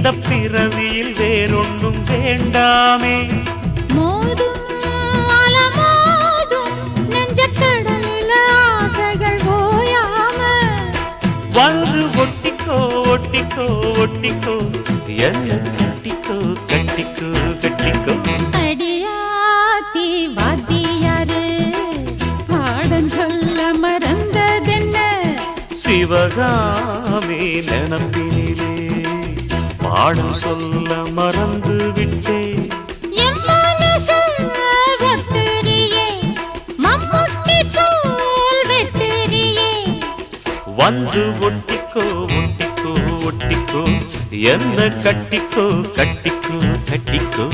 இந்த பிறவியில் வேறொன்றும் வேண்டாமே. மோதும் அலமோதும் நெஞ்சக்கடலில் ஆசைகள் ஓயாம வந்து ஒட்டிக்கோ ஒட்டிக்கோ ஒட்டிக்கோ என்ன கட்டிக்கோ கட்டிக்கோ கட்டிக்கோ. அடியாத்தி வாத்தியாரு பாடம் சொல்ல மறந்ததென்ன சிவகாமி நினப்பினிலே பாடம் சொல்ல மறந்து விட்டேன். என் மனசு ஒட்டுறியே மம்முட்டி போல் வெட்டுறியே வந்து ஒட்டிக்கோ ஒட்டிக்கோ ஒட்டிக்கோ என்ன கட்டிக்கோ கட்டிக்கோ கட்டிக்கோ.